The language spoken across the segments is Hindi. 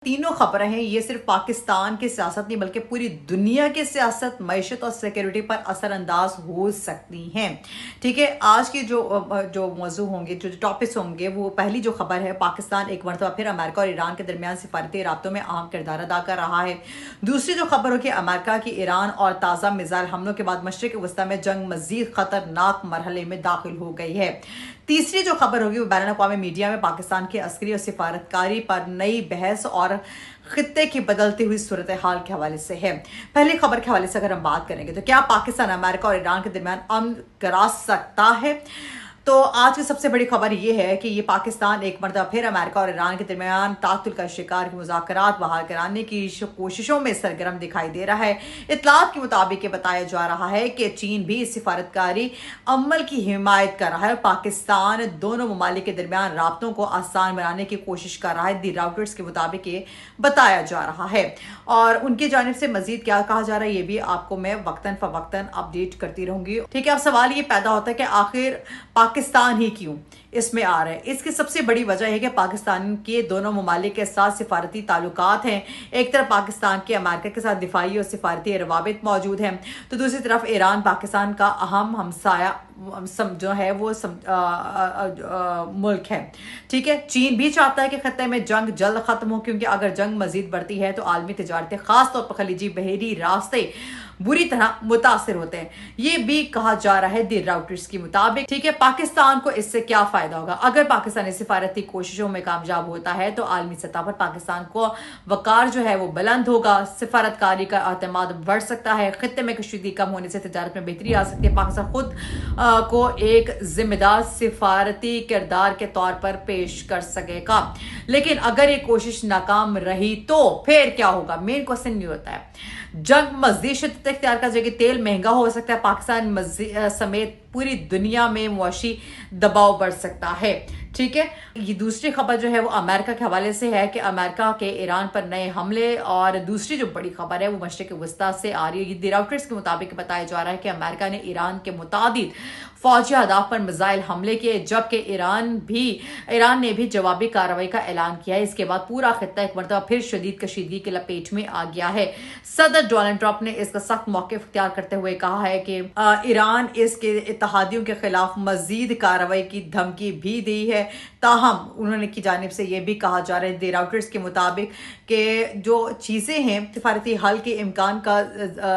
तीनों खबरें हैं, ये सिर्फ पाकिस्तान की सियासत नहीं बल्कि पूरी दुनिया की सियासत, मईशत और सिक्योरिटी पर असरअंदाज हो सकती हैं। ठीक है, आज की जो मौजू होंगे, जो टॉपिक्स होंगे, वो पहली जो खबर है, पाकिस्तान एक मरतबा फिर अमेरिका और ईरान के दरमियान सिफारती राब्तों में अहम किरदार अदा कर रहा है। दूसरी जो खबर होगी, अमेरिका की ईरान और ताज़ा मिसाइल हमलों के बाद मशरिक वस्ता में जंग मजीद खतरनाक मरहले में दाखिल हो गई है। तीसरी जो खबर होगी वो बैन अवी मीडिया में पाकिस्तान की अस्करी और सिफारतकारी पर नई बहस और खित्ते की बदलती हुई सूरत हाल के हवाले से है। पहली खबर के हवाले से अगर हम बात करेंगे तो क्या पाकिस्तान अमेरिका और ईरान के दरमियान अमन करा सकता है? तो आज की सबसे बड़ी खबर यह है कि ये पाकिस्तान एक मरतबा फिर अमेरिका और ईरान के दरमियान तातुल का शिकार के मुज़ाकरात बहाल कराने की कोशिशों में सरगर्म दिखाई दे रहा है। इतलात के मुताबिक बताया जा रहा है कि चीन भी इस सिफारतकारी अमल की हिमायत कर रहा है और पाकिस्तान दोनों ममालिक के दरमियान राब्तों को आसान बनाने की कोशिश कर रहा है। दी राउटर्स के मुताबिक ये बताया जा रहा है और उनकी जानिब से मजीद क्या कहा जा रहा है ये भी आपको मैं वक्तन फवक्तन अपडेट करती रहूंगी। ठीक है, अब सवाल ये पैदा होता है कि आखिर पाकिस्तान ही क्यों इसमें आ रहा है? इसकी सबसे बड़ी वजह है कि पाकिस्तान के दोनों ममालिक के साथ सिफारती ताल्लुकात हैं। एक तरफ पाकिस्तान के अमेरिका के साथ दिफाई और सिफारती रवाबित मौजूद हैं, तो दूसरी तरफ ईरान पाकिस्तान का अहम हमसाया जो है वो मुल्क है। ठीक है, चीन भी चाहता है कि खत्ते में जंग जल्द खत्म हो, क्योंकि अगर जंग मजीद बढ़ती है तो आलमी तजारतें खासतौर पर खलीजी बहरी रास्ते बुरी तरह मुतासिर होते हैं। ये भी कहा जा रहा है दी राउटर्स के मुताबिक। ठीक है, पाकिस्तान को इससे क्या फायदा होगा? अगर पाकिस्तान सिफारती कोशिशों में कामयाब होता है तो आलमी सतह पर पाकिस्तान को वकार जो है वो बुलंद होगा, सिफारतकारी का अहतमाद बढ़ सकता है, खत्ते में कशीदगी कम होने से तजारत में बेहतरी आ सकती है, पाकिस्तान खुद को एक जिम्मेदार सिफारती किरदार के तौर पर पेश कर सकेगा। लेकिन अगर ये कोशिश नाकाम रही तो फिर क्या होगा? मेन क्वेश्चन नहीं होता है। जंग मजीद शिद्दत इख्तियार कर जाएगी, तेल महंगा हो सकता है, पाकिस्तान समेत पूरी दुनिया में मुआशी दबाव बढ़ सकता है। ठीक है, ये दूसरी खबर जो है वो अमेरिका के हवाले से है कि अमेरिका के ईरान पर नए हमले, और दूसरी जो बड़ी खबर है वो मशरिक वस्ता से आ रही है। दी राउटर्स के मुताबिक बताया जा रहा है कि अमेरिका ने ईरान के मुतादिद फौजी अहदाफ पर मिसाइल हमले किए, जबकि ईरान ने भी जवाबी कार्रवाई का ऐलान किया है। इसके बाद पूरा खित्ता एक मरतबा फिर शदीद कशीदगी के लपेट में आ गया है। सदर डोनाल्ड ट्रंप ने इसका सख्त मौक़िफ़ इख्तियार करते हुए कहा है कि ईरान इसके इत्तहादियों के खिलाफ मजीद कार्रवाई की धमकी भी दी है। ताहम उन्होंने की जानिब से यह भी कहा जा रहा है दी राउटर्स के मुताबिक कि जो चीज़ें हैं, सिफारती हल के इम्कान का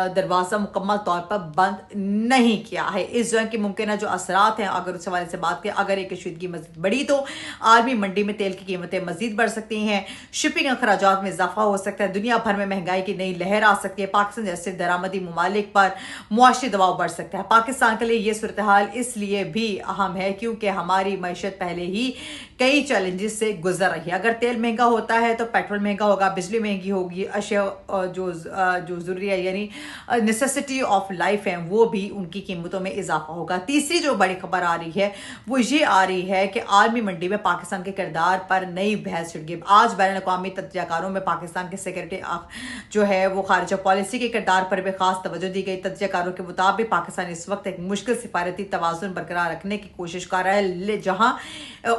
दरवाज़ा मुकम्मल तौर पर बंद नहीं किया है। इस जंग के मुमकिन जो असरात हैं, अगर उस हवाले से बात करें, अगर एक कशीदगी मजीद बढ़ी तो आलमी मंडी में तेल की कीमतें मजीद बढ़ सकती हैं, शिपिंग अखराजात में इजाफा हो सकता है, दुनिया भर में महंगाई की नई लहर आ सकती है, पाकिस्तान जैसे दरामदी ममालिक पर मुआशी दबाव बढ़ सकता है। पाकिस्तान के लिए यह सूरत हाल इसलिए भी अहम है क्योंकि हमारी मैशत पहले ही कई चैलेंजेस से गुजर रही है। अगर तेल महंगा होता है तो पेट्रोल महंगा होगा, बिजली महंगी होगी, अशिया जो जरूरी है यानी नेसेसिटी ऑफ लाइफ है वो भी उनकी कीमतों में इजाफा होगा। तीसरी जो बड़ी खबर आ रही है वो ये आ रही है कि आलमी मंडी में पाकिस्तान के किरदार पर नई बहस छिड़ गई। आज बैन अवी तज्जियाकारों में पाकिस्तान के सिक्योरिटी जो है वो खारिजा पॉलिसी के किरदार पर भी खास तवज्जो दी गई। तज्जियाकारों के मुताबिक पाकिस्तान इस वक्त एक मुश्किल सिफारती तवाज़ुन बरकरार रखने की कोशिश कर रहा है, जहां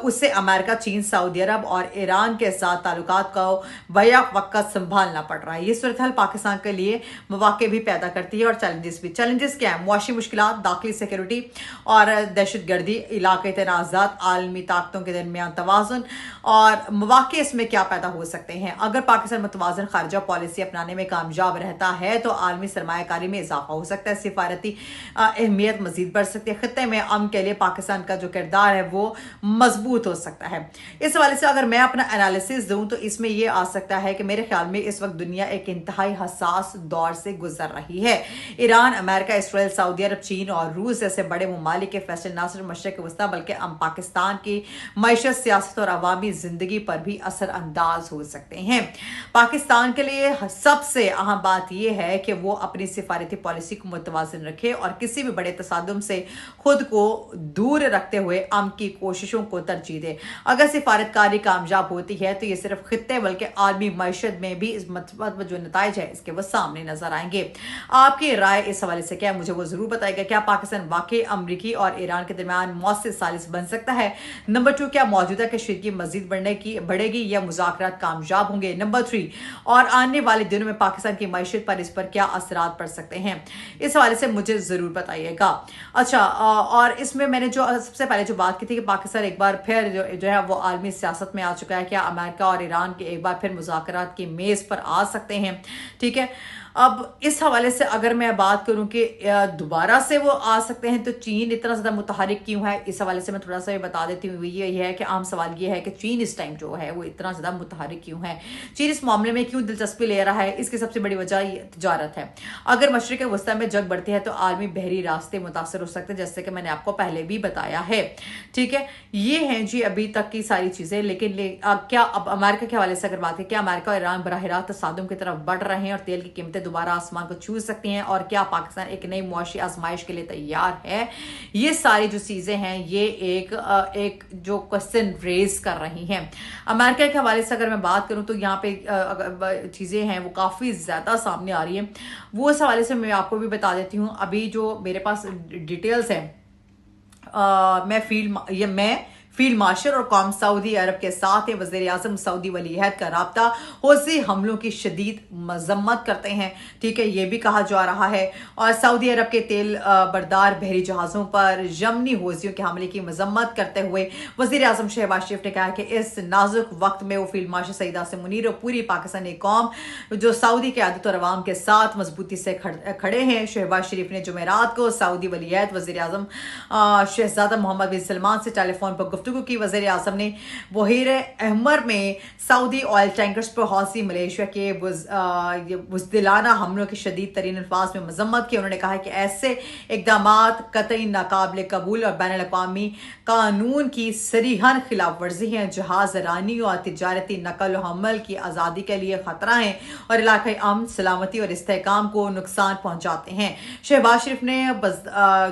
उससे अमेरिका, चीन, सऊदी अरब और ईरान के साथ ताल्लुकात को बया वक्त संभालना पड़ रहा है। ये सूरत हाल पाकिस्तान के लिए मौके भी पैदा करती है और चैलेंजेस भी। चैलेंजेस क्या है? मुआशी मुश्किलात, दाखिली सिक्योरिटी और दहशतगर्दी, इलाके तनाज़ात, आलमी ताकतों के दरमियान तवाज़ुन, और मौके इसमें क्या पैदा हो सकते हैं? अगर पाकिस्तान मुतवाज़िन खारजा पॉलिसी अपनाने में कामयाब रहता है तो आलमी सरमायाकारी में इजाफा हो सकता है, सिफारती अहमियत मजीद बढ़ सकती है, खत्ते में अमन के लिए पाकिस्तान का जो किरदार है वो मजबूत हो सकता है। इस हवाले से अगर मैं अपना एनालिसिस दूं तो इसमें यह आ सकता है कि मेरे ख्याल में इस वक्त दुनिया एक इंतहाई हसास दौर से गुजर रही है। ईरान, अमेरिका, इसराइल, सऊदी अरब, चीन और रूस जैसे बड़े ममालिक के फैसले न सिर्फ मशरिक वस्ता बल्कि पाकिस्तान की मैशत, सियासत और अवामी जिंदगी पर भी असरअंदाज हो सकते हैं। पाकिस्तान के लिए सबसे अहम बात यह है कि वो अपनी सिफारती पॉलिसी को मुतवाज़िन रखे और किसी भी बड़े तसादुम से खुद को दूर रखते हुए अमन की कोशिशों को तरजीह दे। अगर सिफारतकारी कामयाब होती है तो ये सिर्फ खित्ते बल्कि आलमी मईशत में भी इस मतलब जो नताइज है इसके वो सामने नजर आएंगे। आपकी राय इस हवाले से क्या है मुझे वो जरूर बताएगा। क्या पाकिस्तान वाकई अमरीकी और ईरान के दरमियान मौसर सालिस बन सकता है? नंबर 2, क्या मौजूदा कशीदगी मजीद बढ़ेगी या मुज़ाकरात कामयाब होंगे? नंबर 3, और आने वाले दिनों में पाकिस्तान की मईशत पर इस पर क्या असरात पड़ सकते हैं? इस हवाले से मुझे जरूर बताइएगा। अच्छा, और इसमें मैंने जो सबसे पहले जो बात की थी कि पाकिस्तान एक बार फिर जो है वो आलमी सियासत में आ चुका है, क्या अमेरिका और ईरान के एक बार फिर मुज़ाकरात की मेज पर आ सकते हैं? ठीक है, अब इस हवाले से अगर मैं बात करूं कि दोबारा से वो आ सकते हैं तो चीन इतना ज्यादा मुतहरिक क्यों है, इस हवाले से मैं थोड़ा सा ये बता देती हूँ। ये है कि आम सवाल ये है कि चीन इस टाइम जो है वो इतना ज्यादा मुतहरिक क्यों है, चीन इस मामले में क्यों दिलचस्पी ले रहा है? इसकी सबसे बड़ी वजह तजारत है। अगर मशरिक वस्ती में जंग बढ़ती है तो आलमी बहरी रास्ते मुतासर हो सकते हैं, जैसे कि मैंने आपको पहले भी बताया है। ठीक है, ये हैं जी अभी तक की सारी चीजें। लेकिन क्या अब अमेरिका के हवाले से अगर बात है, क्या अमेरिका और ईरान बराह रास्त तसादुम की तरफ बढ़ रहे हैं और तेल की कीमतें दोबारा आसमान को छू सकती हैं? और क्या पाकिस्तान एक नई मुआशी आजमाइश के लिए तैयार है? ये सारी जो चीजें हैं ये एक जो क्वेश्चन रेज कर रही हैं। अमेरिका के हवाले से अगर मैं बात करूं तो यहाँ पे चीजें हैं वो काफी ज्यादा सामने आ रही हैं। वो इस हवाले से मैं आपको भी बता देती हूँ। अभी जो मेरे पास डिटेल्स हैं, मैं फील्ड मार्शल और कौम सऊदी अरब के साथ हैं। वज़ीर आज़म सऊदी वलीअहद का राब्ता हौसी हमलों की शदीद मजम्मत करते हैं। ठीक है, ये भी कहा जा रहा है। और सऊदी अरब के तेल बरदार बहरी जहाज़ों पर यमनी हौसियों के हमले की मजम्मत करते हुए वज़ीर आज़म शहबाज शरीफ ने कहा कि इस नाजुक वक्त में वो फील्ड मार्शल सईद आसिम मुनीर और पूरी पाकिस्तानी कौम जो सऊदी क़यादत और अवाम के साथ मजबूती से खड़े हैं। शहबाज शरीफ ने जुमेरात को सऊदी वलीअहद वज़ीर आज़म शहजादा मोहम्मद बिन सलमान से टेलीफोन पर गुफ्तगू की। वज़ीर आज़म ने बहीर अहमर में सऊदी ऑयल टैंकर्स पर हौसी मलेशिया के बुज़दिलाना हमलों की शदीद तरीन अल्फाज में मजम्मत की। उन्होंने कहा कि ऐसे इकदाम कतई नाकाबिल कबूल और बैनुल अक़वामी कानून की सरीहन खिलाफ वर्जी हैं, जहाज रानी और तिजारती नकल हमल की आज़ादी के लिए खतरा है और इलाकाई अमन सलामती और इस्तेहकाम को नुकसान पहुंचाते हैं। शहबाज शरीफ ने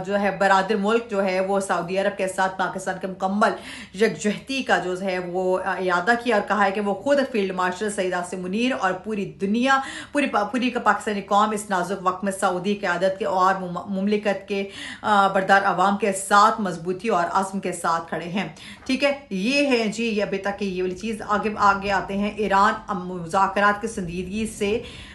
जो है बरादर मुल्क जो है वो सऊदी अरब के साथ पाकिस्तान के मुकम्मल यकजहती का जो है वो यादा किया और कहा है कि वो खुद फील्ड मार्शल सईद आसिम मुनीर और पूरी दुनिया पूरी पाकिस्तानी कौम इस नाजुक वक्त में सऊदी क़यादत के और मुमलिकत के बरदार अवाम के साथ मजबूती और आज़म के साथ खड़े हैं। ठीक है, ये है जी ये अभी तक की ये वाली चीज़। आगे आते हैं। ईरान मुज़ाकरात की संजीदगी से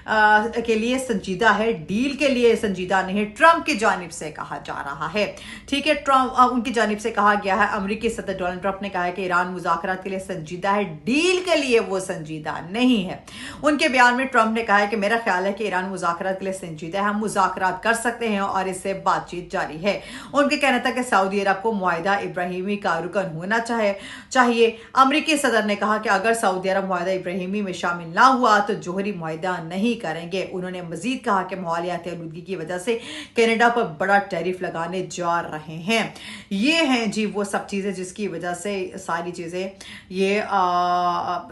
के लिए संजीदा है, डील के लिए संजीदा नहीं, ट्रंप की जानिब से कहा जा रहा है। ठीक है, ट्रंप उनकी जानिब से कहा गया है। अमेरिकी सदर डोनाल्ड ट्रंप ने कहा है कि ईरान मुज़ाकरात के लिए संजीदा है, डील के लिए वो संजीदा नहीं है। उनके बयान में ट्रंप ने कहा है कि मेरा ख्याल है कि ईरान मुज़ाकरात के लिए संजीदा है, हम मुज़ाकरात कर सकते हैं और इससे बातचीत जारी है। उनके कहना था कि सऊदी अरब को मुआहिदा इब्राहिमी का रुकन होना चाहिए। अमेरिकी सदर ने कहा कि अगर सऊदी अरब मुआहिदा इब्राहिमी में शामिल ना हुआ तो जोहरी मुआहिदा नहीं करेंगे। उन्होंने मजीद कहा कि माहौलियाती आलूदगी की वजह से कनाडा पर बड़ा टैरिफ लगाने जा रहे हैं। ये हैं जी वो सब चीज़ें जिसकी वजह से सारी चीज़ें ये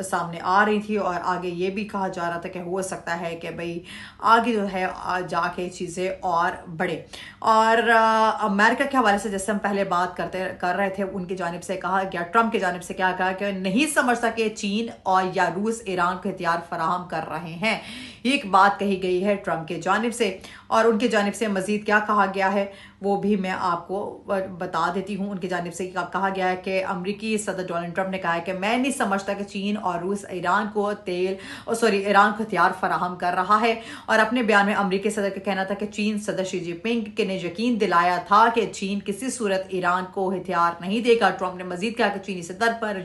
सामने आ रही थी। और आगे ये भी कहा जा रहा था कि हो सकता है कि भाई आगे जो है जाके चीज़ें और बढ़े। और अमेरिका के हवाले से जैसे हम पहले बात कर रहे थे, उनकी जानिब से कहा गया, ट्रंप की जानिब से क्या कहा कि नहीं समझता कि चीन और या रूस ईरान को हथियार फराहम कर रहे हैं। एक बात कही गई है ट्रंप के जानिब से। और उनकी जानिब से मजीद क्या कहा गया है वो भी मैं आपको बता देती हूँ। उनकी जानिब से कहा गया है कि अमेरिकी सदर डोनाल्ड ट्रंप ने कहा है कि मैं नहीं समझता कि चीन और रूस ईरान को ईरान को हथियार फराहम कर रहा है। और अपने बयान में अमेरिकी सदर का कहना था कि चीन सदर शी जिनपिंग ने यकीन दिलाया था कि चीन किसी सूरत ईरान को हथियार नहीं देगा। ट्रंप ने मजीद कहा कि चीनी सदर पर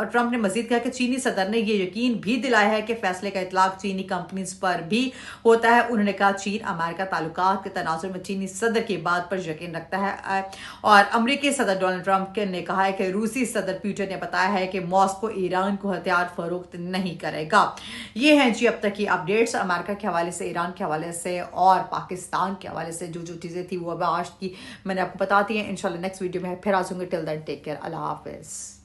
ट्रंप ने मजीद कहा कि चीनी सदर ने यह यकीन भी दिलाया है कि फैसले का इतलाक चीनी कंपनीज पर भी होता है। उन्होंने कहा चीन अमेरिका ताल्लुकात के तनाजुर में चीनी सदर की बात पर यकीन रखता है। और अमेरिकी सदर डोनाल्ड ट्रंप ने कहा है कि रूसी सदर पुतिन ने बताया है कि मॉस्को ईरान को हथियार फरोख्त नहीं करेगा। ये हैं जी अब तक की अपडेट्स अमेरिका के हवाले से, ईरान के हवाले से और पाकिस्तान के हवाले से जो चीज़ें थी वो अब आज की मैंने आपको बताती है। इंशाल्लाह नेक्स्ट वीडियो में फिर आ जाऊंगी। टिल देन टेक केयर, अल्लाह हाफिज़।